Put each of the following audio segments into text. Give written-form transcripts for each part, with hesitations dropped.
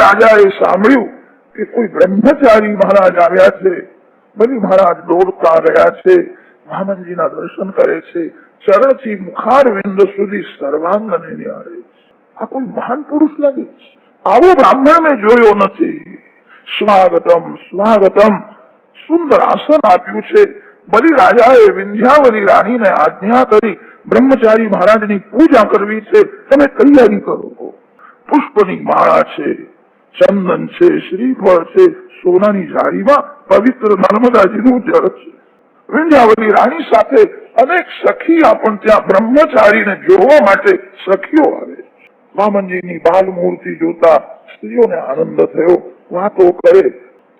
રાજાએ સાંભળ્યું કે કોઈ બ્રહ્મચારી મહારાજ આવ્યા છે. બલિ મહારાજ દોડતા રહ્યા છે, વામનજીના દર્શન કરે છે, ચરણથી મુખારવિંદ સુધી સર્વાંગને નિહાળે છે. આ કોઈ મહાન પુરુષ લાગે છે. આવો બ્રાહ્મણ મેં જોયો નથી. સ્વાગતમ સ્વાગતમ. સુંદર આસન આપ્યું છે. બલિ રાજાએ વિંધ્યાવલી રાણીને આજ્ઞા કરી બ્રહ્મચારી મહારાજની પૂજા કરવી છે, તમે તૈયારી કરો. પુષ્પની માળા છે, ચંદન છે, શ્રીફળ છે, સોનાની જાળીમાં પવિત્ર નર્મદાજીનું જળ છે. વિંધ્યાવલી રાણી સાથે અનેક સખીયા પણ ત્યાં બ્રહ્મચારીને જોવા માટે સખીઓ આવે. વામનજીની બાલ મૂર્તિ જોતા સ્ત્રીઓને આનંદ થયો. વાતો કરે,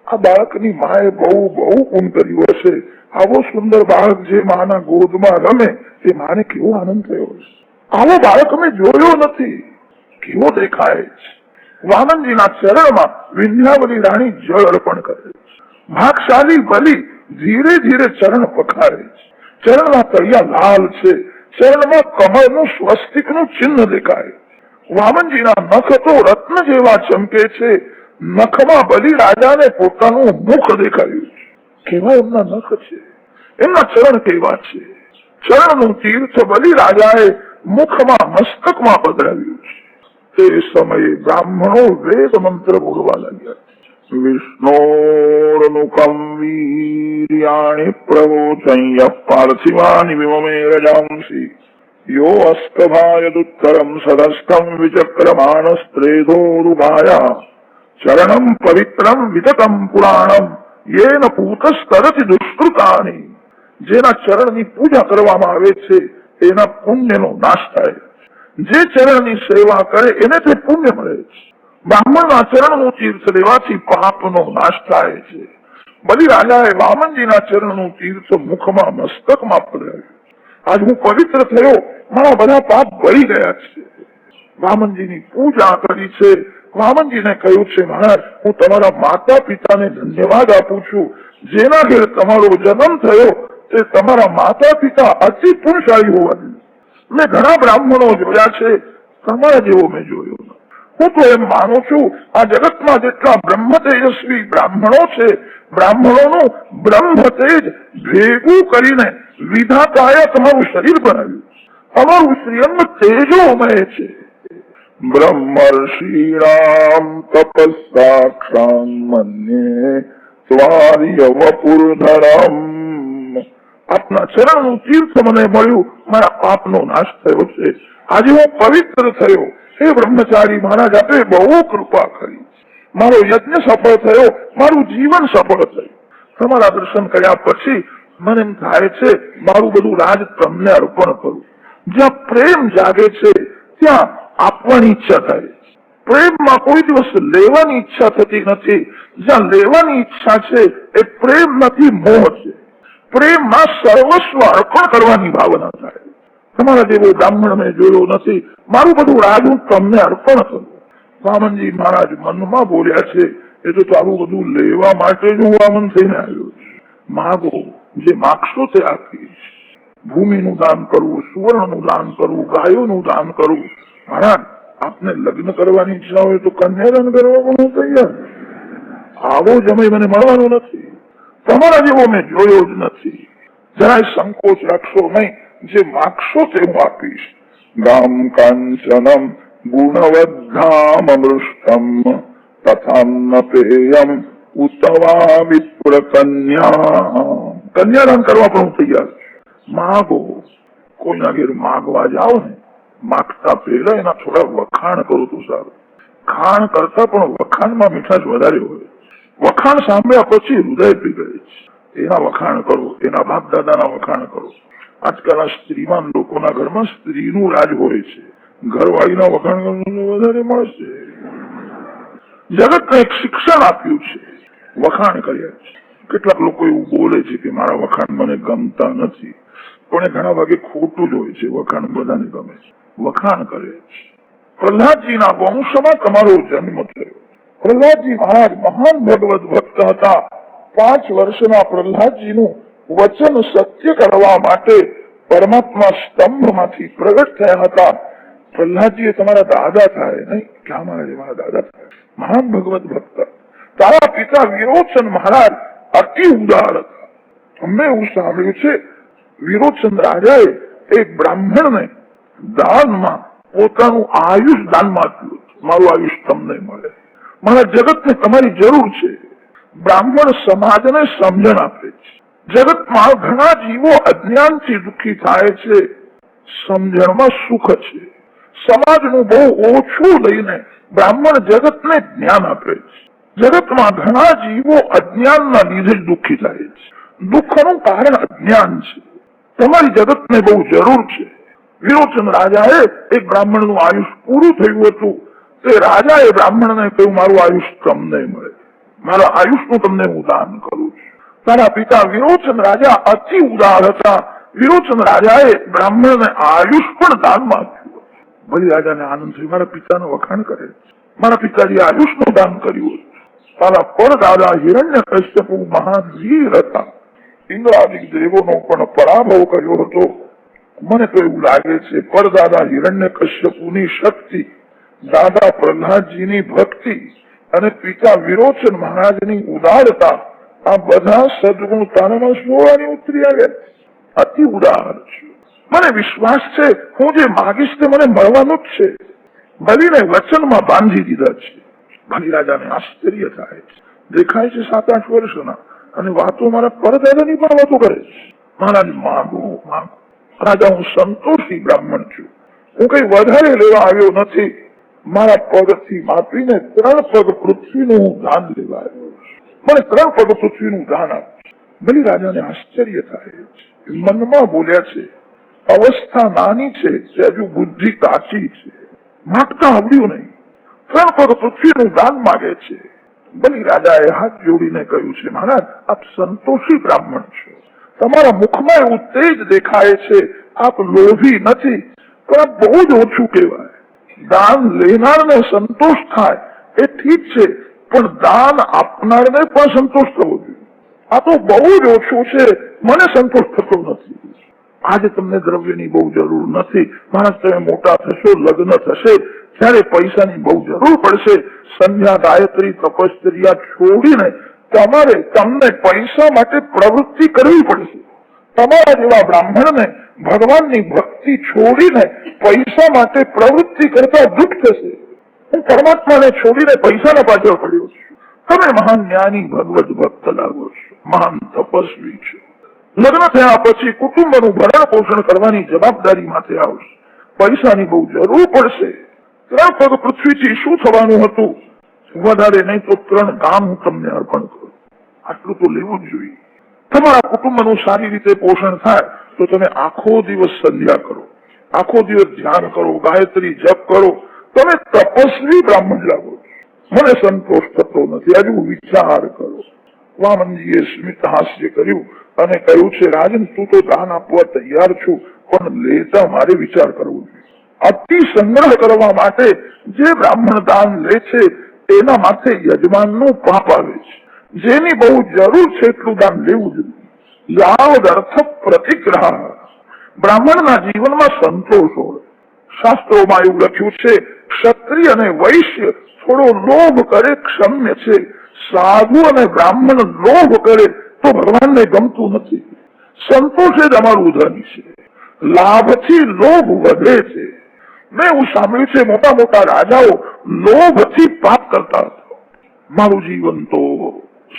આ બાળકની માએ બહુ બહુ પૂન કર્યું હશે. આવો સુંદર બાળક જે માના ગોદમાં રમે તે માને કેવો આનંદ થયો હશે. આવો બાળક મેં જોયો નથી, કેવો દેખાય છે. વામનજીના ચરણમાં વિંધ્યાવલી રાણી જળ અર્પણ કરે છે. ભાગશાળી બલિ ધીરે ધીરે ચરણ પખારે છે. ચરણના તળિયા લાલ છે. ચરણમાં કમળનું સ્વસ્તિકનું ચિહ્ન દેખાય. વામનજીના નખ તો રત્ન જેવા ચમકે છે. નખમાં બલિ રાજાને પોતાનું મુખ દેખાયું છે. કેવા એમના નખ છે, એમના ચરણ કેવા છે. ચરણનું તીર્થ બલિ રાજાએ મુખમાં મસ્તકમાં પધરાવ્યું છે. તે સમયે બ્રાહ્મણો વેદ મંત્ર બોલવા લાગ્યા. વિષ્ણોરનુકમ વીર્યાણિ પ્રવોચય પાર્થિવાનિ વિમમે રજાંસી યો અસ્કભાયદુત્તરમ સદસ્તમ વિચક્રમાણસ્ત્રેધોરુભાયા ચરણમ પવિત્રમ વિતતમ પુરાણમ યેન પૂતસ્તરતિ દુષ્કૃતાની. જેના ચરણની પૂજા કરવામાં આવે છે તેના પુણ્યનો નાશ થાય. જે ચરણની સેવા કરે એને તે પુણ્ય મળે છે. બ્રાહ્મણના ચરણનું તીર્થ લેવાથી પાપનો નાશ થાય છે. બલિ રાજાએ વામનજીના ચરણનું તીર્થ મુખમાં મસ્તકમાં પધરાવ્યું. આજ હું પવિત્ર થયો, મારા બધા પાપ બળી ગયા છે. વામનજીની પૂજા કરી છે. વામનજીને કહ્યું છે, મહારાજ હું તમારા માતા પિતાને ધન્યવાદ આપું છું. જેના ઘેર તમારો જન્મ થયો તે તમારા માતા પિતા અતિ પુણ્યશાળી હોવા જોઈએ. મેં ઘણા બ્રાહ્મણો જોયા છે, તમારા જેવો મેં જોયો. હું તો એમ માનું છું આ જગતમાં જેટલા બ્રહ્મ તેજસ્વી બ્રાહ્મણો છે, બ્રાહ્મણોનું બ્રહ્મ તેજ ભેગું કરીને વિધાતાએ તમારું શરીર બનાવ્યું. તમારું શ્રીઅંગ તેજોમય છે. બ્રહ્મર્ષિણામ તપસ્સાક્ષાં મન્યે ત્વાર્ય વપુર્ધરમ. આપના ચરણનું તીર્થ મને મળ્યું, મારા પાપનો નાશ થયો છે. આજે હું પવિત્ર થયો. હે બ્રહ્મચારી મહારાજ, આપે બહુ કૃપા કરી. મારો યજ્ઞ સફળ થયો, મારું જીવન સફળ થયું. તમારા દર્શન કર્યા પછી મને એમ થાય છે મારું બધું રાજ તમને અર્પણ કરું. જ્યાં પ્રેમ જાગે છે ત્યાં આપવાની ઈચ્છા થાય. પ્રેમમાં કોઈ દિવસ લેવાની ઈચ્છા થતી નથી. જ્યાં લેવાની ઈચ્છા છે એ પ્રેમ નથી, મોહ છે. પ્રેમમાં સર્વસ્વ અર્પણ કરવાની ભાવના થાય. તમારા જેવો બ્રાહ્મણ મેં જોયો નથી. મારું બધું રાજ હું તમને અર્પણ કરું. વામનજી મહારાજ મનમાં બોલ્યા છે, એ તો આવું બધું લેવા માટે જ હું વામન થઈને આવ્યો છું. માગો, જે માગશો તે આપીશ. ભૂમિનું દાન કરવું, સુવર્ણનું દાન કરવું, ગાયોનું દાન કરવું. મહારાજ આપને લગ્ન કરવાની ઈચ્છા હોય તો કન્યાદાન કરવા પણ હું તૈયાર. આવો જમાઈ મને મળવાનો નથી. તમારા જેવો મેં જોયો જ નથી. જરાય સંકોચ રાખશો નહીં. જે માગશો તે હું આપીશ. ગામ કાંચનમ ગુણવદ્ધામ અમૃષ્ટમ તથાન્ન પેયમ ઉત્તવા વિપ્ર કન્યા. કન્યાદાન કરવા પણ હું તૈયાર છું. માગો. કોઈના ઘેર માગવા જાઓ ને, માગતા પહેલા એના થોડા વખાણ કરો તો સારું. ખાણ કરતા પણ વખાણમાં મીઠાશ વધારે હોય. વખાણ સાંભળ્યા પછી હૃદય પીગળે છે. એના વખાણ કરો, એના બાપ દાદાના વખાણ કરો. આજકાલના સ્ત્રીમાન લોકોના ઘરમાં સ્ત્રીનું રાજ હોય છે. ઘરવાળીના વખાણ કરવાનું વધારે મળશે. જગતને એક શિક્ષણ આપ્યું છે, વખાણ કર્યા છે. કેટલાક લોકો એવું બોલે છે કે મારા વખાણ મને ગમતા નથી, પણ એ ઘણા ભાગે ખોટું જ હોય છે. વખાણ બધાને ગમે છે. વખાણ કરે છે. પ્રહલાદજીના વંશમાં તમારો જન્મ થયો. પ્રહલાદજી મહારાજ મહાન ભગવત ભક્ત હતા. 5 વર્ષના પ્રહલાદજીનું વચન સત્ય કરવા માટે પરમાત્મા સ્તંભમાંથી પ્રગટ થયા હતા. પ્રહલાદજી તમારા દાદા થાય નહીં? ક્યાં મારા દાદા થાય? મહાન ભગવત ભક્ત. તારા પિતા વિરોચન મહારાજ અતિ ઉદાર હતા. અમે એવું સાંભળ્યું છે વિરોચન રાજાએ એક બ્રાહ્મણને દાનમાં પોતાનું આયુષ દાનમાં આપ્યું. મારું આયુષ તમને મળે, મારા જગતને તમારી જરૂર છે. બ્રાહ્મણ સમાજને સમજણ આપે છે. જગતમાં ઘણા જીવો અજ્ઞાનથી દુઃખી થાય છે, સમજણમાં સુખ છે. સમાજનું બહુ ઓછું લઈને બ્રાહ્મણ જગતને જ્ઞાન આપે છે. જગતમાં ઘણા જીવો અજ્ઞાનના લીધે દુઃખી થાય છે. દુઃખનું કારણ અજ્ઞાન છે. તમારી જગતને બહુ જરૂર છે. વિરોચન રાજાએ એક બ્રાહ્મણનું આયુષ પૂરું થયું હતું. તે રાજાએ બ્રાહ્મણને કહ્યું, મારું આયુષ તમને મળે, મારા આયુષનું તમને હું દાન કરું છું. તારા પિતા વિરોચન રાજા અતિ ઉદાર હતા. વિરોચન રાજાએ બ્રાહ્મણને આયુષ પણ દાનમાં આપ્યું. બલી રાજાને આનંદ થયો, મારા પિતાનું વખાણ કરે છે, મારા પિતાજી આયુષનું દાન કર્યું. તારા પરદાદા હિરણ્યકશ્યપુ મહાન વીર હતા. ઇન્દ્રાદિક દેવોનો પણ પરાભવ કર્યો હતો. મને તો એવું લાગે છે પરદાદા હિરણ્યકશ્યપુની શક્તિ, દાદા પ્રહલાદજીની ભક્તિ અને પિતા વિરોચન મહારાજની ઉદારતા, આ બધા સદગુણ તારામાં સોળાની ઉતરી આવ્યા. અતિ ઉદાર છે. મને વિશ્વાસ છે હું જે માગીશ તે મને મળવાનું જ છે. બલીને વચનમાં બાંધી દીધા છે. બલી રાજાને આશ્ચર્ય થાય છે. દેખાય છે 7-8 વર્ષના, અને વાતો મારા પરદાદાની પણ વાતો કરે છે. મહારાજ માગો માગો. રાજા, હું સંતોષી બ્રાહ્મણ છું, હું કઈ વધારે લેવા આવ્યો નથી. મારા પગથી માપીને 3 પગ પૃથ્વીનું હું દાન લેવા આવ્યો છું. મને 3 પગ પૃથ્વીનું દાન આપ્યું. બલી રાજાને આશ્ચર્ય થાય છે. મનમાં બોલ્યા છે, અવસ્થા નાની છે, હજુ બુદ્ધિ કાચી છે, માગતા આવડ્યું નહીં, 3 પગ પૃથ્વીનું દાન માગે છે. બલી રાજાએ હાથ જોડીને કહ્યું છે, મહારાજ આપ સંતોષી બ્રાહ્મણ છો, તમારા મુખમાં એવું તેજ દેખાય છે, આપ લોભી નથી, પણ આપ બહુ જ ઓછું કહેવાય. દાન લેનારને સંતોષ થાય એ ઠીક છે, પણ દાન આપનારને પણ સંતોષ થવો જોઈએ. આ તો બહુ જ ઓછું છે, મને સંતોષ થતો નથી. આજે તમને દ્રવ્યની બહુ જરૂર નથી, માણસ તમે મોટા થશો, લગ્ન થશે, ત્યારે પૈસાની બહુ જરૂર પડશે. સંધ્યા, ગાયત્રી, તપશ્ચર્યા છોડીને તમને પૈસા માટે પ્રવૃત્તિ કરવી પડશે. તમારા જેવા બ્રાહ્મણને ભગવાનની ભક્તિ છોડીને પૈસા માટે પ્રવૃત્તિ કરતા દુઃખ થશે. હું પરમાત્માને છોડીને પૈસાના પાછળ પડ્યો છું. તમે મહાન જ્ઞાની ભગવત ભક્ત લાગો છો, મહાન તપસ્વી છો. લગ્ન થયા પછી કુટુંબનું ભરણ પોષણ કરવાની જવાબદારી માથે આવશે. પૈસાની બહુ જરૂર પડશે. 3 પગ પૃથ્વીથી શું થવાનું હતું? વધારે નહીં તો 3 ગામ હું તમને અર્પણ કરું. આટલું તો લેવું જ જોઈએ. તમારા કુટુંબનું સારી રીતે પોષણ થાય તો તમે આખો દિવસ સંધ્યા કરો, આખો દિવસ ધ્યાન કરો, ગાયત્રી જપ કરો. તમે તપસ્વી બ્રાહ્મણ લાગો છો. મને સંતોષ થતો નથી, હજુ વિચાર કરો. વામનજીએ સ્મિત હાસ્ય કર્યું અને કહ્યું છે, રાજન તું તો દાન આપવા તૈયાર છું, પણ લેતા મારે વિચાર કરવો જોઈએ. અતિ સંગ્રહ કરવા માટે જે બ્રાહ્મણ દાન લે છે એના માથે યજમાનનું પાપ આવે છે. જેની બહુ જરૂર છે એટલું દાન લેવું જોઈએ. યાવદ અર્થ પ્રતિગ્રહ. બ્રાહ્મણના જીવનમાં સંતોષ હોય. શાસ્ત્રોમાં એવું લખ્યું છે, ક્ષત્રિય અને વૈશ્ય થોડો લોભ કરે ક્ષમ્ય છે, સાધુ અને બ્રાહ્મણ લોભ કરે તો ભગવાનને ગમતું નથી. સંતોષ જ અમારું ધન છે. લાભથી લોભ વધે છે. મેં એવું સાંભળ્યું છે મોટા મોટા રાજાઓ લોભથી પાપ કરતા હતા. મારું જીવન તો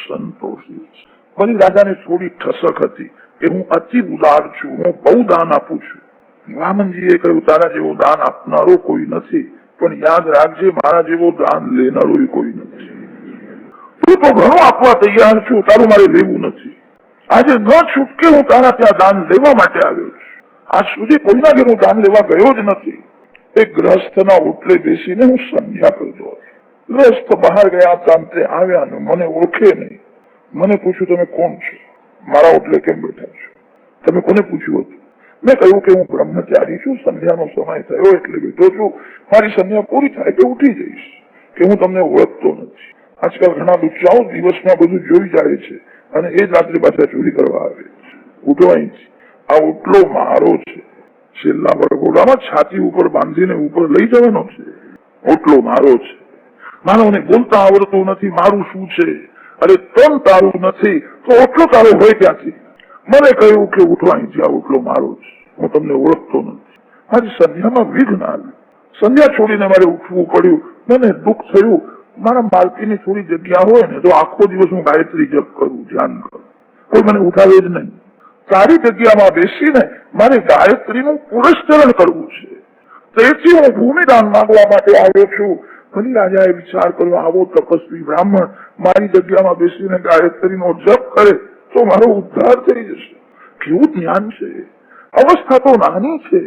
સંતોષી છે. બલી રાજાને થોડી ઠસક હતી કે હું અતિ ઉદાર છું, હું બહુ દાન આપું છું. વામનજીએ કહ્યું, તારા જેવો દાન આપનારો કોઈ નથી, પણ યાદ રાખજે મારા જેવો દાન લેનારો કોઈ નથી. તું તો ઘણું આપવા તૈયાર છું, તારું મારે લેવું નથી. આજે ન છૂટકે હું તારા ત્યાં દાન લેવા માટે આવ્યો છું. આજ સુધી કોઈના ઘેર હું દાન લેવા ગયો જ નથી. એક ગ્રહસ્થના ઓટલે બેસીને હું સંધ્યા કરતો હતો. ગ્રહસ્થ બહાર ગયા તાંતે આવ્યા ને મને ઓળખે નહીં. મને પૂછ્યું, તમે કોણ છો? મારા ઓટલે કેમ બેઠા છો? તમે કોને પૂછ્યું હતું? મેં કહ્યું કે હું બ્રહ્મચારી છું, સંધ્યાનો સમય થયો એટલે બેઠો છું. મારી સંધ્યા પૂરી થાય કે ઉઠી જઈશ, કે હું તમને ઓળખતો નથી. આજકાલ ઘણા લુચ્ચાઓ દિવસમાં બધું જોઈ જાય છે અને એ જ રાત્રે પાછા ચોરી કરવા આવે છે. ઉઠો અહીંથી, આ ઓટલો મારો છે. છેલ્લા વરઘોડામાં છાતી ઉપર બાંધીને ઉપર લઈ જવાનો છે. ઓટલો મારો છે. માનવને બોલતા આવડતું નથી, મારું શું છે? અરે તન તારું નથી તો ઓટલો તારો હોય ક્યાંથી? મને કહ્યું કે ઉઠવાની જ્યાં ઓટલો મારો છે, હું તમને ઓળખતો નથી. મારી સંધ્યામાં વિઘ્ન આવ્યું, સંધ્યા છોડીને મારે ઉઠવું પડ્યું. મને દુઃખ થયું, મારા માલકીની થોડી જગ્યા હોય ને તો આખો દિવસ હું ગાયત્રી જપ કરું, ધ્યાન કરું, કોઈ મને ઉઠાવે જ નહીં. સારી જગ્યામાં બેસીને મારે ગાયત્રીનું પુરસ્ચરણ કરવું છે. તેથી હું ભૂમિદાન માંગવા માટે આવ્યો છું. બલિ રાજાએ વિચાર કર્યો, આવો તપસ્વી બ્રાહ્મણ મારી જગ્યામાં બેસીને ગાયત્રીનો જપ કરે તો મારો ઉદ્ધાર થઈ જશે. કેવું જ્ઞાન છે! અવસ્થા તો નાની છે.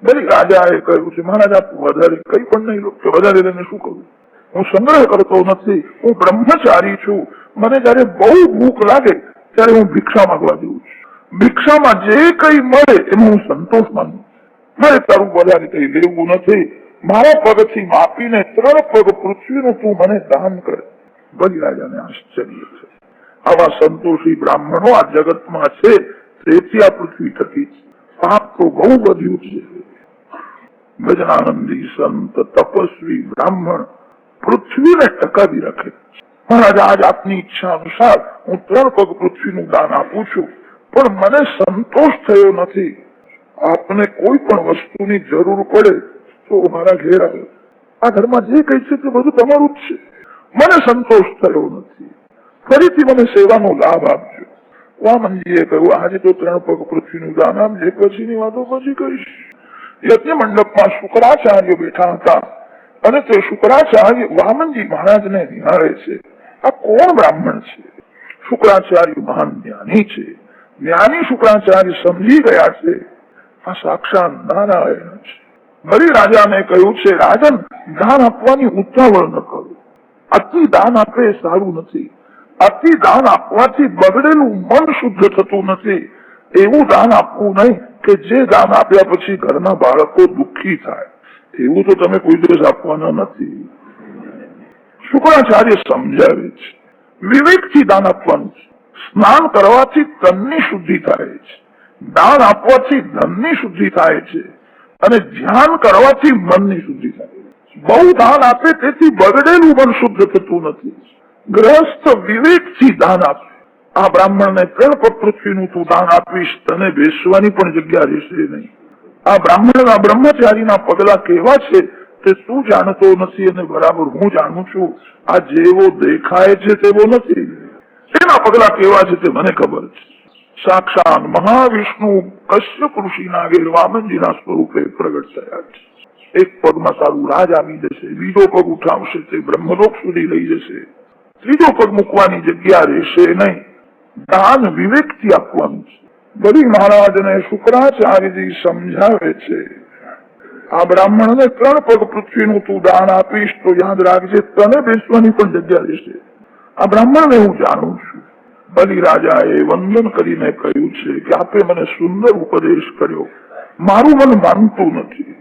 બલિ રાજાએ કહ્યું છે, મહારાજ આપ વધારે કઈ પણ નહીં લો, કે વધારે લઈને શું કરું? હું સંગ્રહ કરતો નથી, હું બ્રહ્મચારી છું. મને જયારે બહુ ભૂખ લાગે ત્યારે હું ભિક્ષા માંગવા જઉં છું. ભિક્ષામાં જે કઈ મળે એમાં હું સંતોષ માનું. મારે તારું વધારે કઈ લેવું નથી. મારા પગથી માપીને 3 પગ પૃથ્વીનું તું મને દાન કરે. બલિ રાજાને આશ્ચર્ય છે. આવા સંતોષી બ્રાહ્મણો આ જગતમાં છે, તેથી આ પૃથ્વી થકી છે. પાપ તો બહુ વધ્યું છે. ગજનાનંદી સંત તપસ્વી બ્રાહ્મણ પૃથ્વીને ટકાવી રાખે. મહારાજ આજ આપની ઈચ્છા અનુસાર હું 3 પગ પૃથ્વીનું દાન આપું છું, પણ મને સંતોષ થયો નથી. આપને કોઈ પણ વસ્તુની જરૂર પડે તો મારા ઘેર આવે. આ ઘરમાં જે કઈ છે તે બધું તમારું જ છે. મને સંતોષ થયો નથી. ફરીથી મને સેવાનો લાભ આપજો. વામનજીએ કહ્યું, આજે તો 3 પગ પૃથ્વીનું દાન આપજે, પછીની વાતો પછી કહીશ. યજ્ઞ મંડપમાં શુક્રાચાર્ય બેઠા હતા અને તે શુક્રાચાર્ય વામનજી મહારાજને નિહાળે છે. આ કોણ બ્રાહ્મણ છે? શુક્રાચાર્ય મહાન જ્ઞાની છે. જ્ઞાની શુક્રાચાર્ય સમજી ગયા છે આ સાક્ષાત નારાયણ છે. બલિ રાજાને કહ્યું છે, રાજન દાન આપવાની ઉતાવળ ન કરો. અતિ દાન આપે એ સારું નથી. અતિ દાન આપવાથી બગડેલું મન શુદ્ધ થતું નથી. એવું દાન આપવું નહીં કે જે દાન આપ્યા પછી ઘરના બાળકો દુઃખી થાય. એવું તો તમે કોઈ દિવસ આપવાના નથી. શુક્રાચાર્ય સમજાવે છે, વિવેકથી દાન આપવાનું છે. સ્નાન કરવાથી તનની શુદ્ધિ થાય છે. દાન આપવાથી ધનની શુદ્ધિ થાય છે અને ધ્યાન કરવાથી મનની શુદ્ધિ થાય છે. બહુ દાન આપે તેથી બગડેલું મન શુદ્ધ થતું નથી. ગ્રહસ્થ વિવેકથી દાન આપે. આ બ્રાહ્મણને 3 પગ પૃથ્વીનું તું દાન આપીશ, તને બેસવાની પણ જગ્યા રહેશે નહીં. આ બ્રાહ્મણના બ્રહ્મચારીના પગલા કેવા છે તે તું જાણતો નથી અને બરાબર હું જાણું છું. આ જેવો દેખાય છે તેવો નથી. તેના પગલા કેવા છે તે મને ખબર છે. સાક્ષાત મહાવિષ્ણુ કશ્યપ ઋષિના ઘેર વામનજીના સ્વરૂપે પ્રગટ થયા છે. એક પગમાં સારું રાજ આવી જશે, બીજો પગ ઉઠાવશે તે બ્રહ્મલોક સુધી લઈ જશે, ત્રીજો પગ મૂકવાની જગ્યા રહેશે નહીં. દાન વિવેકથી આપવાનું છે. બલિ મહારાજને શુક્રાચાર્યજી સમજાવે છે, આ બ્રાહ્મણને 3 પગ પૃથ્વીનું તું દાન આપીશ તો યાદ રાખજે તને બેસવાની પણ જગ્યા રહેશે. આ બ્રાહ્મણને હું જાણું છું. બલિ રાજાએ વંદન કરીને કહ્યું છે કે આપે મને સુંદર ઉપદેશ કર્યો. મારું મન માનતું નથી.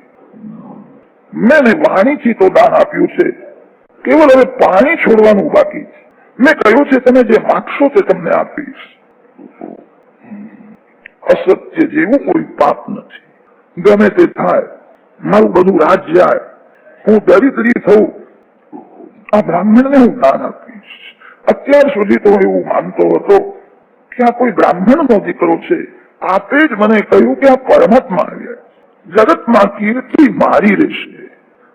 મેં વાણીથી તો દાન આપ્યું છે, કેવળ હવે પાણી છોડવાનું બાકી છે. મેં કહ્યું છે તમે જે માગશો તે તમને આપીશ. અસત્ય જેવું કોઈ પાપ નથી. ગમે તે થાય, મારું બધું રાજ જાય, હું દરિદ્રી થઉં, આ બ્રાહ્મણને હું દાન આપીશ. અત્યાર સુધી તો એવું માનતો હતો કે આ કોઈ બ્રાહ્મણનો દીકરો છે. આપે જ મને કહ્યું કે આ પરમાત્મા આવ્યા. જગતમાં કીર્તિ મારી રહેશે.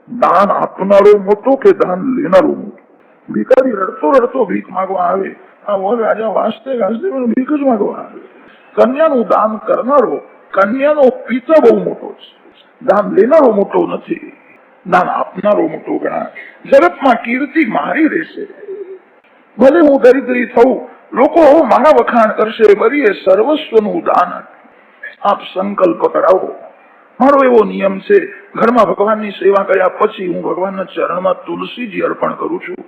દાન આપનારો મોટો કે દાન લેનારો મોટો? ભિખારી રડતો રડતો ભીખ માંગવા આવે, આ વર રાજા વાંચતે વાંચતે ભીખ જ માંગવા આવે. કન્યાનું દાન કરનારો, કન્યાનો પિતા બહુ મોટો છે. દાન લેનારો મોટો નથી, દાન આપનારો મોટો ગણાય. જગતમાં કીર્તિ મારી રહેશે. ભલે હું દરિદ્રી થઉં, લોકો મારા વખાણ કરશે. બરીએ સર્વસ્વનું દાન આપ સંકલ્પ કરાવો. મારો એવો નિયમ છે, ઘરમાં ભગવાનની સેવા કર્યા પછી હું ભગવાનના ચરણમાં તુલસીજી અર્પણ કરું છું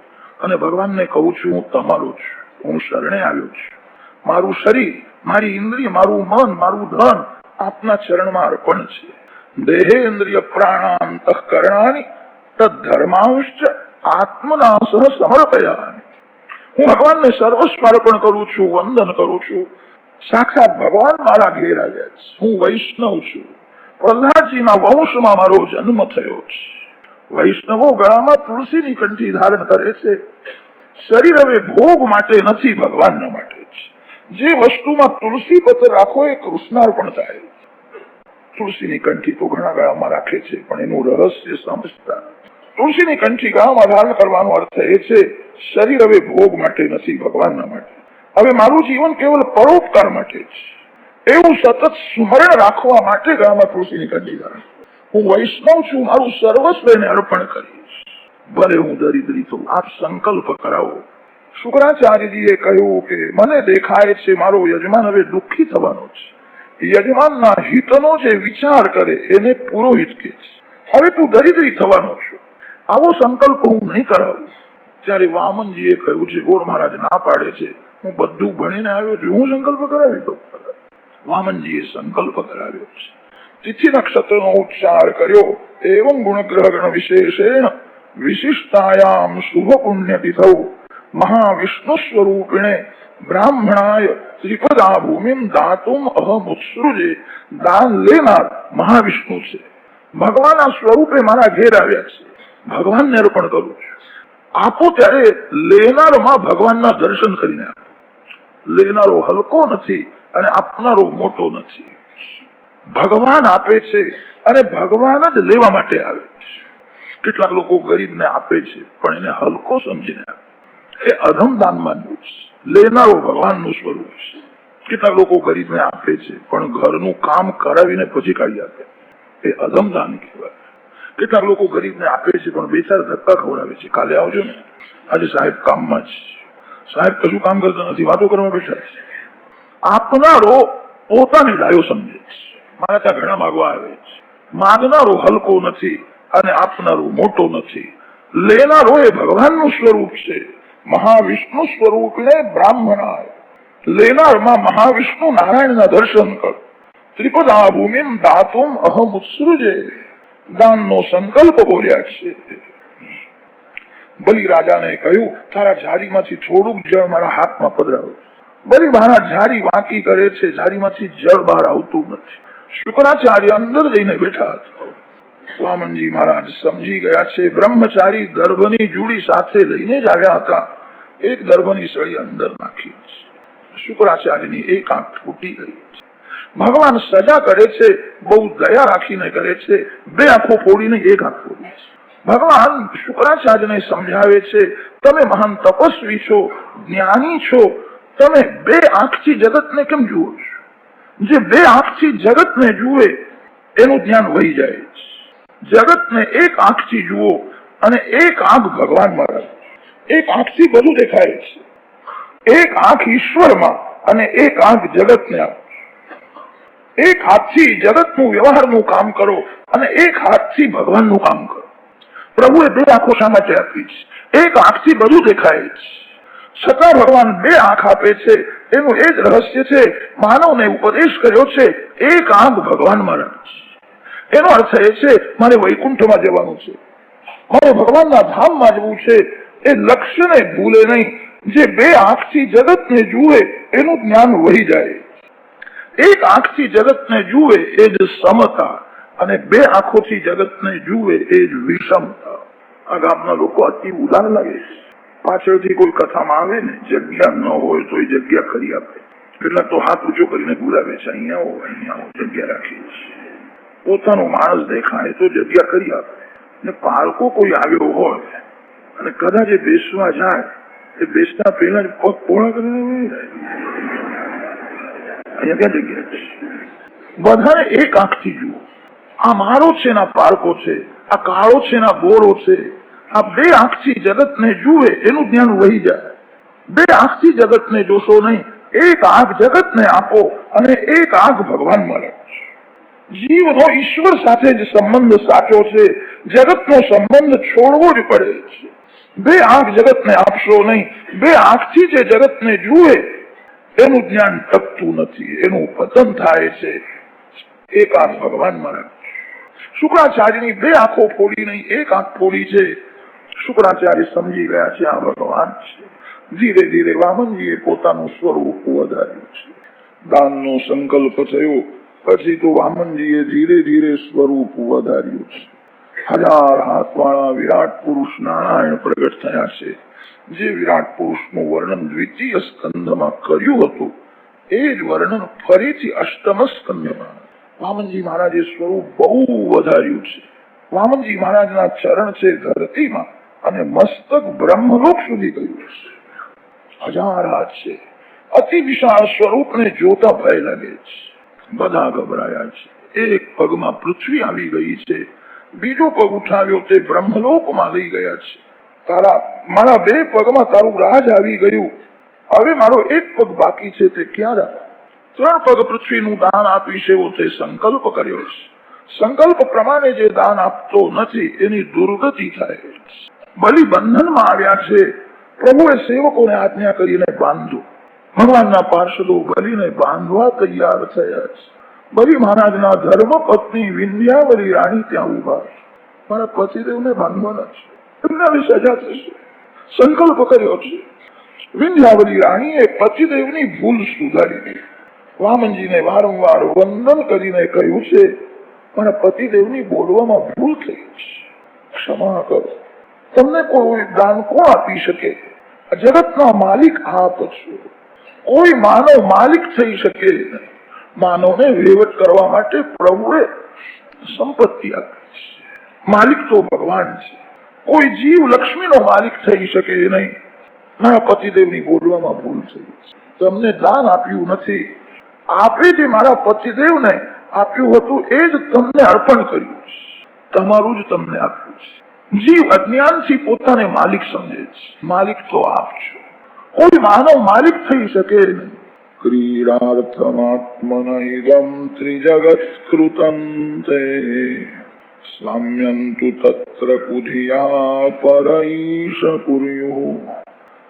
અને ભગવાનને કહું છું હું તમારો છું, હું શરણે આવ્યો છું. મારું શરીર, મારી ઇન્દ્રિય, મારું મન, મારું ધન આપના ચરણમાં અર્પણ છે. દેહેન્દ્રિય પ્રાણાંતઃકરણાની તદ્ધર્માંશ્ચ આત્મના સહ સમર્પયામિ. હું ભગવાનને સર્વસ્વ અર્પણ કરું છું, વંદન કરું છું. સાક્ષાત ભગવાન મારા ઘેર આવ્યા છે. હું વૈષ્ણવ છું. પ્રહલાદજીના વંશમાં મારો જન્મ થયો છે. વૈષ્ણવો ગળામાં તુલસીની કંઠી ધારણ કરે છે. શરીર હવે ભોગ માટે નથી, ભગવાનના માટે છે. જે વસ્તુમાં તુલસી પત્ર રાખો એ કૃષ્ણાર્પણ થાય. તુલસીની કંઠી તો ઘણા ગળામાં રાખે છે, પણ એનું રહસ્ય સમજતા. તુલસીની કંઠી ગળામાં ધારણ કરવાનો અર્થ એ છે શરીર હવે ભોગ માટે નથી, ભગવાનના માટે. હવે મારું જીવન કેવલ પરોપકાર માટે છે એવું સતત સ્મરણ રાખવા માટે ગળામાં તુલસીની કંઠી ધારણ. હું વૈષ્ણવ છું, મારું સર્વસ્વ એને અર્પણ કરીશ, ભલે હું દરિદ્રી છું. આપ સંકલ્પ કરાવો. શુક્રાચાર્યજીએ કહ્યું કે મને દેખાય છે મારો યજમાન હવે દુઃખી થવાનો છે. યજમાનના હિતનો જે વિચાર કરે એને પુરોહિત કહે છે. હવે તું દરિદ્રી થવાનો છું, આવો સંકલ્પ હું નહીં કરાવું. ત્યારે વામનજીએ કહ્યું છે ગોર મહારાજ ના પાડે છે, હું બધું ભણીને આવ્યો છું, હું સંકલ્પ કરાવી દઉં. વામનજીએ સંકલ્પ કરાવ્યો છે. તિથિ નક્ષત્રનો ઉચ્ચાર કર્યો. એવં ગુણગ્રહ ગણ વિશેષેણ વિશિષ્ટાયામ શુભ પુણ્ય તિથૌ મહાવિષ્ણુ સ્વરૂપિણે બ્રાહ્મણાય ત્રિપદા ભૂમિ દાતુમ અહમ ઉત્સૃજે. દાન લેનાર મહાવિષ્ણુ છે, ભગવાનના સ્વરૂપે મારા ઘેર આવ્યા છે, ભગવાનને અર્પણ કરું છું. આપો ત્યારે લેનારમાં ભગવાનના દર્શન કરીને આપો. લેનારો હલકો નથી અને આપનારો મોટો નથી. ભગવાન આપે છે અને ભગવાન જ લેવા માટે આવે છે. કેટલાક લોકો ગરીબને આપે છે પણ એને હલકો સમજીને આપે, એ અધમ દાન માન્યું છે. લેનારો ભગવાનનું સ્વરૂપ છે. કેટલાક લોકો ગરીબને આપે છે પણ ઘરનું કામ કરાવીને પછી કાઢી આપે, એ અધમ દાન કહેવાય. કેટલાક લોકો ગરીબને આપે છે પણ બે ચાર ધક્કા ખવડાવે છે. કાલે આવજો ને, આજે સાહેબ કામમાં છે, સાહેબ કશું કામ કરતા નથી, વાતો કરવા બેઠા છે. આપનારો પોતાની ડાયો સમજે છે, મારા ત્યાં ઘણા માગવા આવે છે. માગનારો હલકો નથી અને આપનારો મોટો નથી. લેનારો એ ભગવાનનું સ્વરૂપ છે, મહાવિષ્ણુ સ્વરૂપને બ્રાહ્મણાય. લેનારમાં મહાવિષ્ણુ નારાયણના દર્શન કર. ત્રિપદા ભૂમિ દાતુમ અહમ ઉત્સૃજે. દાનનો સંકલ્પ બોલ્યા છે. બલિ રાજાને કહ્યું તારા ઝાડીમાંથી થોડુંક જળ મારા હાથમાં પધરાવો. બલિ મહારાજ ઝાડી વાંકી કરે છે, ઝાડીમાંથી જળ બહાર આવતું નથી. શુક્રાચાર્ય અંદર જઈને બેઠા હતા. વામનજી મહારાજ સમજી ગયા છે બ્રહ્મચારી ગર્ભની જુડી સાથે લઈને જ આવ્યા હતા. એક ગર્ભની સળી અંદર નાખી. શુક્રાચાર્યની એક આંખ ફૂટી ગઈ. ભગવાન સજા કરે છે, બહુ દયા રાખીને કરે છે. બે આંખો ફોડીને એક આંખ ફોડી. ભગવાન શુક્રાચાર્યને સમજાવે છે તમે મહાન તપસ્વી છો, જ્ઞાની છો, તમે બે આંખથી જગતને કેમ જુઓ છો? જે બે આંખથી જગતને જુએ એનું જ્ઞાન વહી જાય. જગતને એક આંખથી જુઓ અને એક આંખ ભગવાનમાં રાખો. એક આંખથી બધું દેખાય છે. એક આંખ ઈશ્વરમાં અને એક આંખ જગતને આપો. એક હાથથી જગતનું વ્યવહારનું કામ કરો અને એક હાથથી ભગવાનનું કામ કરો. પ્રભુએ બે આંખો શા માટે આપી છે? એક આંખથી બધું દેખાય છે, છતાં ભગવાન બે આંખ આપે છે. એનું એ જ રહસ્ય છે. માનવને ઉપદેશ કર્યો છે એક આંખ ભગવાનમાં રાખે. એનો અર્થ એ છે મારે વૈકુંઠમાં જવાનું છે, મારે ભગવાનના ધામમાં જવું છે. એ લક્ષ્યને ભૂલે નહીં. જે બે આંખથી જગતને જુએ એનું જ્ઞાન વહી જાય. એક આંખથી જગતને જુએ એ જ સમતા અને બે આંખોથી જગતને જુએ એ જ વિષમતા. આ ગામના લોકો અતિ ઉદાર લાગે છે. પાછળથી કોઈ કથામાં આવે ને જગ્યા ન હોય તો એ જગ્યા કરી આપે. કેટલાક તો હાથ ઊંચો કરીને બોલાવે છે અહીંયા જગ્યા રાખી છે. પોતાનો માણસ દેખાય તો જગ્યા કરી આપે. ને પારકો કોઈ આવ્યો હોય અને કદાચ એ બેસવા જાય, એ બેસતા પહેલા જ પગ પોળા કરીને અહીંયા ક્યાં જગ્યા છે? બધાને એક આંખથી જુઓ. આ મારો છે ના પારકો છે, આ કાળો છે ના ગોરો છે. આ બે આંખથી જગતને જુએ એનું જ્ઞાન વહી જાય. બે આંખથી જગતને જોશો નહીં. એક આંખ જગતને આપો અને એક આંખ ભગવાનમાં રાખો. જીવનો ઈશ્વર સાથે જ સંબંધ સાચો છે. જગતનો સંબંધ છોડવો જ પડે છે. બે આંખ જગતને આપશો નહીં. બે આંખથી જે જગતને જુએ એનું જ્ઞાન ટકતું નથી, એનું પતન થાય છે. એક આંખ ભગવાનમાં રાખો. શુક્રાચાર્યની બે આંખો ફોડી નહીં, એક આંખ ફોડી છે. શુક્રાચાર્ય સમજી ગયા છે આ ભગવાન છે. ધીરે ધીરે વામનજીએ પોતાનું સ્વરૂપ વધાર્યું છે. દાનનો સંકલ્પ થયો પછી તો વામનજીએ ધીરે ધીરે સ્વરૂપ વધાર્યું છે. 1000 હાથવાળા વિરાટ પુરુષ નારાયણ પ્રગટ થયા છે. જે વિરાટ પુરુષનું વર્ણન દ્વિતીય સ્કંદમાં કર્યું હતું એ જ વર્ણન ફરીથી અષ્ટમ સ્કંદમાં વામનજી મહારાજે સ્વરૂપ બહુ વધાર્યું છે. વામનજી મહારાજના ચરણ છે ધરતીમાં અને મસ્તક બ્રહ્મલોક સુધી ગયું છે. 1000 હાથ છે. અતિ વિશાળ સ્વરૂપને જોતા ભય લાગે છે. બધા ગભરાયા છે. એક પગમાં પૃથ્વી આવી ગઈ છે, બીજો પગ ઉઠાવ્યો તે બ્રહ્મલોકમાં લઈ ગયા છે. મારા 2 પગમાં તારું રાજ આવી ગયું, હવે મારો એક પગ બાકી છે તે ક્યાં રાખ? 3 પગ પૃથ્વીનું દાન આપીશ એવો તે સંકલ્પ કર્યો છે. સંકલ્પ પ્રમાણે જે દાન આપતો નથી એની દુર્ગતિ થાય. બલિ બંધનમાં આવ્યા છે. પ્રભુએ સેવકોને આજ્ઞા કરીને બાંધો. ભગવાનના પાર્ષદો બલિને બાંધવા તૈયાર થયા છે. બલિ મહારાજના ધર્મ પત્ની વિંધ્યાવલી રાણી ત્યાં ઉભા છે. મારા પતિદેવને બાંધવાના છે, એમના સજા થશે. સંકલ્પ કર્યો છે. વિંધ્યાવલી રાણીએ પતિદેવની ભૂલ સુધારી. વામનજીને વારંવાર વંદન કરીને કહ્યું છે, મારા પતિદેવની બોલવામાં ભૂલ થઈ છે, ક્ષમા કરો. તમને કોઈ દાન કોણ આપી શકે? જગતના માલિક આપ છો. કોઈ માનવ માલિક થઈ શકે નહીં. માનવને વહીવટ કરવા માટે પ્રભુએ સંપત્તિ આપી છે. માલિક તો ભગવાન છે. કોઈ જીવ લક્ષ્મીનો માલિક થઈ શકે નહીં. મારા પતિદેવની બોલવામાં ભૂલ થઈ છે. તમને દાન આપ્યું નથી. આપે જે મારા પતિદેવને આપ્યું હતું એ જ તમને અર્પણ કર્યું છે. તમારું જ તમને આપ્યું છે. જીવ અજ્ઞાનથી પોતાને માલિક સમજે છે. માલિક તો આપ છો. કોઈ માનવ માલિક થઈ શકે નહીં. ક્રીડાર્થમાત્મન ઇદં ત્રિજગત કૃતં તે સામ્યંતુ તત્ર કુધિયા પરૈષ કુર્યુઃ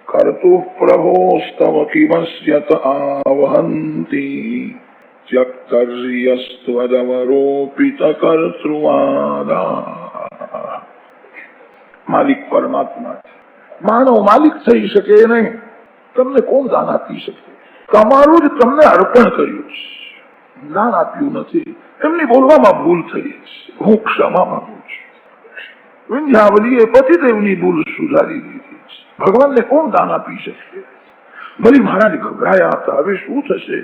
કર્તુઃ પ્રભોસ્તવ કિમસ્યત આવહન્તિ ત્યક્તર્યસ્ત્વદવરોપિત કર્તૃવાદા. માલિક પરમાત્મા છે. માનવ માલિક થઈ શકે નહીં. તમને કોણ દાન આપી શકે? તમારું જ તમને અર્પણ કર્યું છે. દાન આપ્યું નથી. એમની બોલવામાં ભૂલ થઈ છે. હું ક્ષમા માંગુ છું. વિંધ્યાવલીએ પતિદેવની ભૂલ સુધારી દીધી છે. ભગવાનને કોણ દાન આપી શકે? બલિ મહારાજ ગભરાયા હતા. હવે શું થશે?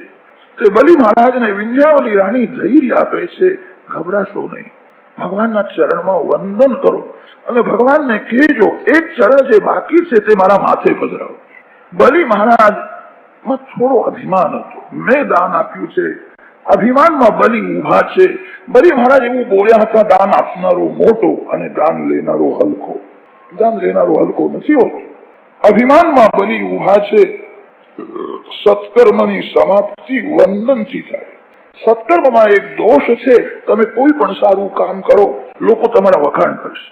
તે બલિ મહારાજને વિંધ્યાવલી રાણી ધૈર્ય આપે છે, ગભરાશો નહીં. ભગવાનના ચરણમાં વંદન કરો અને ભગવાનને કહેજો એક ચરણ જે બાકી છે તે મારા માથે પધરાવો. બલિ મહારાજ માં થોડો અભિમાન હતો. મેં દાન આપ્યું છે. અભિમાનમાં બલિ ઉભા છે. બલિ મહારાજ એવું બોલ્યા હતા, દાન આપનારો મોટો અને દાન લેનારો હલકો. દાન લેનારો હલકો નથી હોતો. અભિમાનમાં બલિ ઉભા છે. સત્કર્મની સમાપ્તિ વંદનથી થાય. સત્કર્મમાં એક દોષ છે, તમે કોઈ પણ સારું કામ કરો લોકો તમારા વખાણ કરશે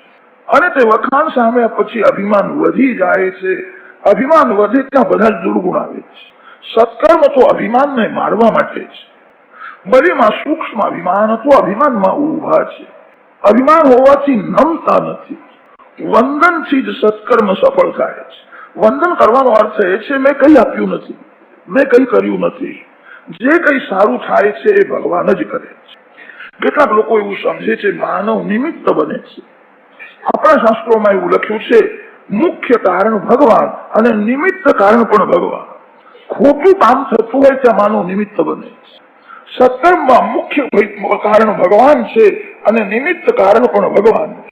અને તે વખાણ સામે પછી અભિમાન વધી જાય છે. અભિમાન વધે ત્યાં બધા જ દુર્ગુણ આવે છે. સત્કર્મ તો અભિમાનને મારવા માટે છે. બલિમાં સૂક્ષ્મ અભિમાન હતો, અભિમાનમાં ઉભા છે. અભિમાન હોવાથી નમતા નથી. વંદનથી જ સત્કર્મ સફળ થાય છે. વંદન કરવાનો અર્થ એ છે મેં કઈ આપ્યું નથી, મેં કઈ કર્યું નથી. જે કઈ સારું થાય છે એ ભગવાન જ કરે છે. કેટલાક લોકો એવું સમજે છે માનવ નિમિત્ત બને છે. આપણા શાસ્ત્રોમાં એવું લખ્યું છે મુખ્ય કારણ ભગવાન અને નિમિત્ત કારણ પણ ભગવાન. ખોટું કામ થતું હોય ત્યાં માનવ નિમિત્ત બને છે. સત્કર્મમાં મુખ્ય કારણ ભગવાન છે અને નિમિત્ત કારણ પણ ભગવાન છે.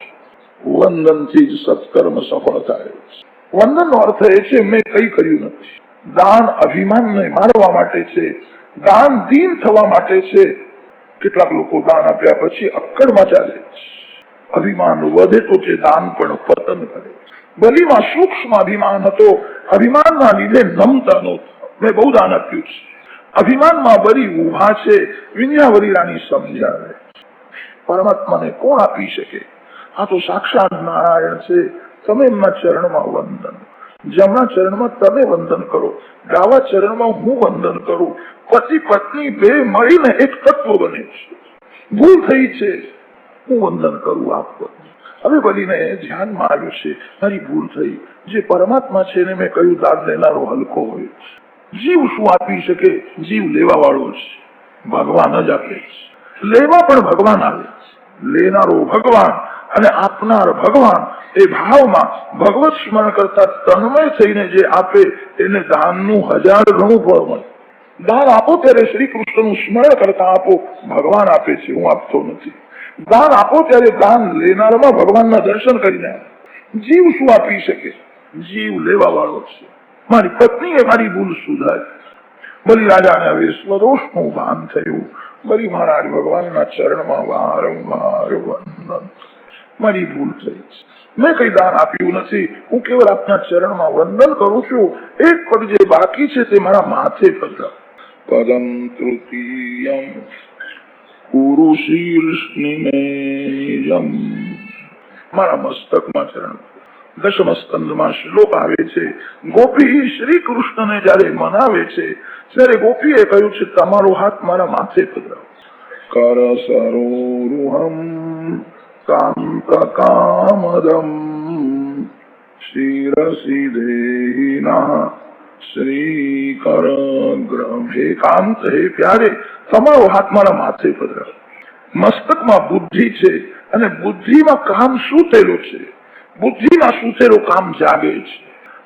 વંદનથી જ સત્કર્મ સફળ થાય છે. વંદનનો અર્થ એ છે મેં કઈ કર્યું નથી. દાન અભિમાનને મારવા માટે છે. દાન દીન થવા માટે છે. કેટલાક લોકો દાન આપ્યા પછી અક્કડમાં ચાલે છે. અભિમાન વધે તો તે દાન પણ પતન કરે. બલિમાં સૂક્ષ્મ અભિમાન હતો. અભિમાનના લીધે નમતા નહોતો. મેં બહુ દાન આપ્યું છે. અભિમાનમાં બલિ ઉભા છે. વિંધ્યાવલી રાણી સમજાવે પરમાત્માને કોણ આપી શકે? આ તો સાક્ષાત નારાયણ છે. તમે એમના ચરણમાં વંદન, જમણા ચરણમાં તમે વંદન કરો, ડાવા ચરણમાં હું વંદન કરું. પતિ પત્ની બે મળીને એક તત્વ બને છે. ભૂલ થઈ છે, હું વંદન કરું આપ. હવે બલીને ધ્યાનમાં આવ્યું છે મારી ભૂલ થઈ. જે પરમાત્મા છે એને મેં કહ્યું દાન લેનારો હલકો હોય. જીવ શું આપી શકે? જીવ લેવા વાળો છે. ભગવાન જ આપે છે. લેવા પણ ભગવાન આવે છે. લેનારો ભગવાન અને આપનાર ભગવાન એ ભાવમાં ભગવત સ્મરણ કરતા તન્મય થઈને જે આપે એને દાનનું 1000 ગણું ફળ મળે. દાન આપો ત્યારે શ્રી કૃષ્ણનું સ્મરણ કરતા આપો, ભગવાન આપે છે, હું આપતો નથી. દાન આપો ત્યારે દાન લેનારમાં ભગવાનના દર્શન કરીને આપો. જીવ શું આપી શકે? જીવ લેવા વાળો છે. મારી પત્નીએ મારી ભૂલ સુધારી. બલિ રાજાને હવે સ્વદોષનું ભાન થયું. બલિ મહારાજ ભગવાનના ચરણમાં વારંવાર વંદન, મારી ભૂલ થઈ છે, મેં કઈ દાન આપ્યું નથી, હું કેવળ આપના ચરણમાં વંદન કરું છું. એક પદ જે બાકી છે તે મારા માથે પધરાવો. પદમ તૃતીયમ કુરુ શીર્ષનિમેયમ, મારા મસ્તકમાં ચરણ. દશમ સ્કંદમાં શ્લોક આવે છે, ગોપી શ્રી કૃષ્ણને જયારે મનાવે છે ત્યારે ગોપીએ કહ્યું છે તમારો હાથ મારા માથે પધરાવો. કર સરોરુહમ કાંત કામદમ શિરસી દેહિના શ્રી કર ગ્રહ. હે કાંત, હે પ્યારે, તમારો હાથ મારા માથે પધરાવો. મસ્તકમાં બુદ્ધિ છે અને બુદ્ધિમાં કામ સૂતેલું છે. બુદ્ધિમાં સૂતેલું કામ જાગે છે.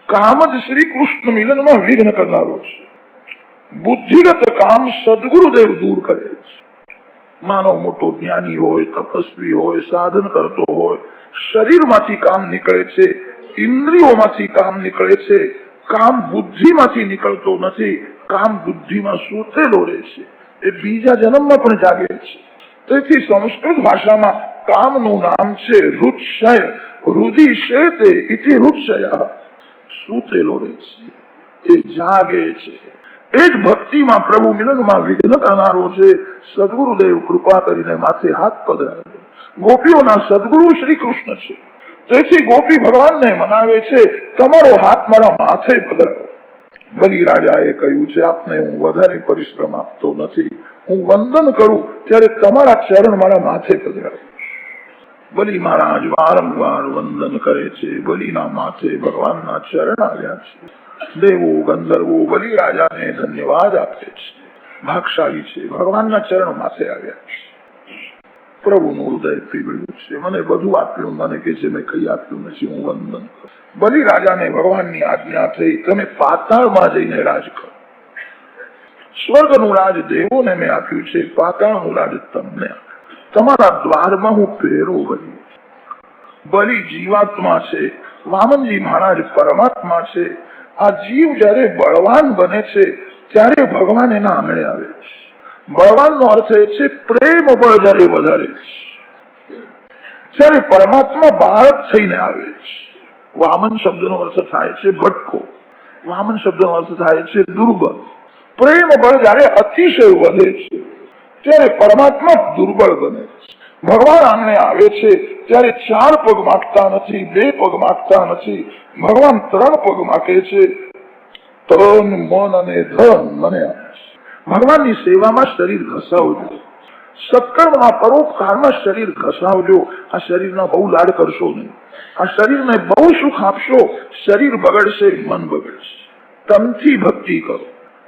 કામ જ શ્રી કૃષ્ણ મિલનમાં વિઘ્ન કરનારો છે. બુદ્ધિગત કામ સદગુરુદેવ દૂર કરે છે. માનવ મોટો જ્ઞાની હોય, તપસ્વી હોય, સાધન કરતો હોય, શરીરમાંથી કામ નીકળે છે, ઇન્દ્રિયોમાંથી કામ નીકળે છે, કામ બુદ્ધિમાંથી નીકળતો નથી. કામ બુદ્ધિમાં સૂતેલો રહે છે, એ બીજા જન્મમાં પણ જાગે છે. તેથી સંસ્કૃત ભાષામાં કામનું નામ છે રુત્સય. રુદિશેતે ઇતિ રુત્સય. સૂતેલો રહે છે, એ જાગે છે. એ જ ભક્તિમાં પ્રભુ મિલનમાં વિઘ્ન કરનારો છે. સદગુરુદેવ કૃપા કરીને માથે હાથ પધરાવે. ગોપીઓના સદગુરુ શ્રી કૃષ્ણ છે. તેથી ગોપી ભગવાનને મનાવે છે તમારો હાથ મારા માથે પધરાવો. બલિ રાજાએ કહ્યું છે આપને હું વધારે પરિશ્રમ આપતો નથી, હું વંદન કરું ત્યારે તમારા ચરણ મારા માથે પધરાવો. બલિ મહારાજ વારંવાર વંદન કરે છે. બલિના માથે ભગવાનના ચરણ આવ્યા છે. દેવો ગંધર્વો બલિ રાજાને ધન્યવાદ આપે છે. ભાગશાળી છે, ભગવાનના ચરણ માથે આવ્યા છે. પ્રભુનું હૃદય પીગળ્યું છે. મને બધું આપ્યું, મને કે છે મેં કઈ આપ્યું નથી, હું વંદન કરું. બલિ રાજાને ભગવાનની આજ્ઞા થઈ તમે પાતાળમાં જઈને રાજ કરો. સ્વર્ગનું રાજ દેવોને મેં આપ્યું છે, પાતાળનું રાજ તમને. તમારા દ્વારમાં હું પહેરો બની. બલિ જીવાત્મા છે, વામનજી મહારાજ પરમાત્મા છે. આ જીવ જયારે બળવાન બને છે ત્યારે ભગવાન એના આંગણે આવે છે. બળવાનનો અર્થ એ છે પ્રેમ બળ જયારે વધારે છે ત્યારે પરમાત્મા બાળક થઈને આવે છે. વામન શબ્દનો અર્થ થાય છે ભટકો. વામન શબ્દનો અર્થ થાય છે દુર્બળ. પ્રેમ બળ જયારે અતિશય વધે છે ત્યારે પરમાત્મા દુર્બળ બને છે. ભગવાન આંગણે આવે છે ત્યારે 4 પગ માંગતા નથી, 2 પગ માંગતા નથી. ભગવાન 3 પગ માંગે છે. તન મન અને ધન મને આપે છે. ભગવાનની સેવામાં શરીર ઘસાવજો. સત્કર્મમાં પરોપકારમાં શરીર ઘસાવજો. આ શરીરના બહુ લાડ કરશો નહીં. આ શરીરને બહુ સુખ આપશો, શરીર બગડશે, મન બગડશે. તનથી ભક્તિ કરો.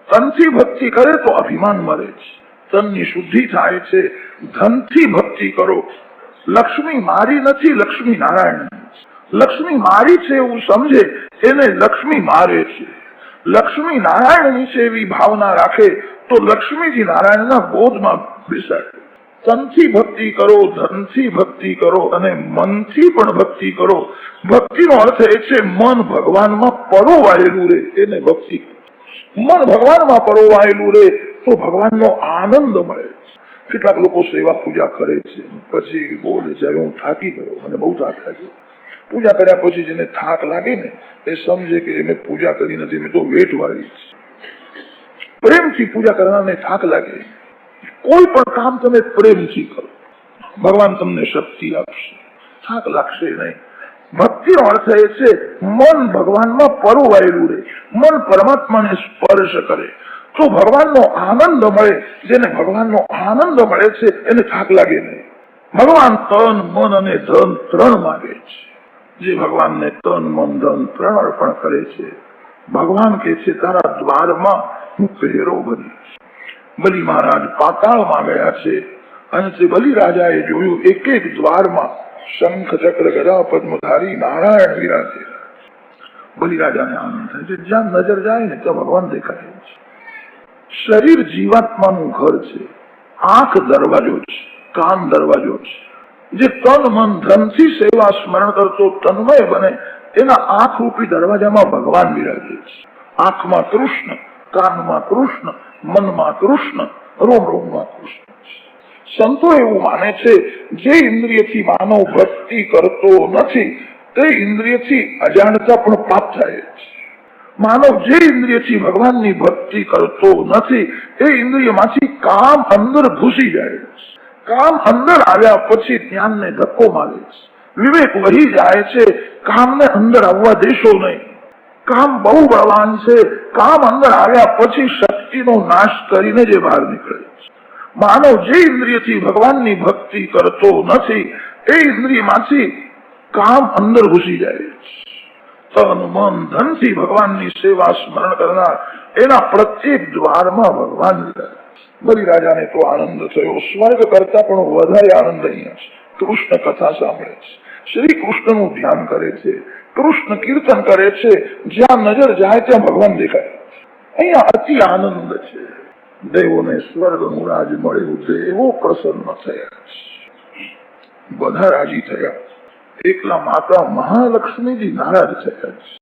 તનથી ભક્તિ કરે તો અભિમાન મળે છે, તનની શુદ્ધિ થાય છે. ધનથી ભક્તિ કરો. લક્ષ્મી મારી નથી, લક્ષ્મી નારાયણ. લક્ષ્મી મારી છે એવું સમજે એને લક્ષ્મી મારે છે. લક્ષ્મી નારાયણની છે એવી ભાવના રાખે તો લક્ષ્મીજી નારાયણના બોધમાં બેસાડે. તનથી ભક્તિ કરો, ધનથી ભક્તિ કરો અને મનથી પણ ભક્તિ કરો. ભક્તિનો અર્થ એ છે મન ભગવાનમાં પરોવાયેલું રહે, એને ભક્તિ. મન ભગવાનમાં પરોવાયેલું રહે તો ભગવાનનો આનંદ મળે. કેટલાક લોકો સેવા પૂજા કરે છે, પછી બોલે છે હું થાકી ગયો, મને બહુ થાક લાગે. પૂજા કર્યા પછી જેને થાક લાગે ને એ સમજે કે મેં પૂજા કરી નથી, મેં તો વેઠ વાળી છે. પ્રેમથી પૂજા કરવાને થાક લાગે. કોઈ પણ કામ તમે પ્રેમથી કરો, ભગવાન તમને શક્તિ આપશે, થાક લાગશે નહીં. ભક્તિનો અર્થ એ છે મન ભગવાનમાં પરોવાયેલું રહે, મન પરમાત્માને સ્પર્શ કરે તો ભગવાનનો આનંદ મળે. જેને ભગવાનનો આનંદ મળે છે એને થાક લાગે નહીં. ભગવાન તન મન અને ધન 3 માગે છે. જે ભગવાનને તન મન ધન 3 અર્પણ કરે છે ભગવાન કે છે તારા દ્વારમાં હું પહેરો બની. બલિ મહારાજ પાતાળમાં ગયા છે અને તે બલિ રાજાએ જોયું એક એક દ્વારમાં શંખ ચક્ર ગદા પદ્મધારી નારાયણ વિરાજે. બલિરાજાને આનંદ થાય છે. જ્યાં નજર જાય ને ત્યાં ભગવાન દેખાય છે. શરીર જીવાત્માનું ઘર છે, આંખ દરવાજો છે, કાન દરવાજો છે. જે તન મન ધનથી સેવા સ્મરણ કરતો તન્મય બને એના આંખ રૂપી દરવાજામાં ભગવાન વિરાજે છે. આંખમાં કૃષ્ણ, કાનમાં કૃષ્ણ, મનમાં કૃષ્ણ, રોમ રોમમાં કૃષ્ણ. સંતો એવું માને છે જે ઇન્દ્રિયથી માનવ ભક્તિ કરતો નથી તે ઇન્દ્રિયથી અજાણતા પણ પાપ થાય છે. માનવ જે ઇન્દ્રિયથી ભગવાનની ભક્તિ કરતો નથી એ ઇન્દ્રિયમાંથી કામ અંદર ઘૂસી જાય છે. કામ અંદર આવ્યા પછી જ્ઞાનને ધક્કો મારે છે. વિવેક વહી જાય છે. કામને અંદર આવવા દેશો નહીં. કામ બહુ બળવાન છે. કામ અંદર આવ્યા પછી શક્તિનો નાશ કરીને જે બહાર નીકળે છે. માનવ જે ઇન્દ્રિયથી ભગવાનની ભક્તિ કરતો નથી એ ઇન્દ્રિયમાંથી કામ અંદર ઘૂસી જાય છે. તન મન ધનથી ભગવાનની સેવા સ્મરણ કરનાર એના પ્રત્યેક દ્વારમાં ભગવાન બલિરાજાને તો આનંદ થયો. સ્વર્ગ કરતા પણ વધારે આનંદ અહીંયા છે. કૃષ્ણ કથા સાંભળે છે, શ્રી કૃષ્ણનું ધ્યાન કરે છે, કૃષ્ણ કીર્તન કરે છે. જ્યાં નજર જાય ત્યાં ભગવાન દેખાય. અહીંયા અતિ આનંદ છે. દેવોને સ્વર્ગનું રાજ મળ્યું છે એવો પ્રસન્ન થયા. બધા રાજી થયા. એકલા માતા મહાલક્ષ્મીજી નારાજ થયા છે.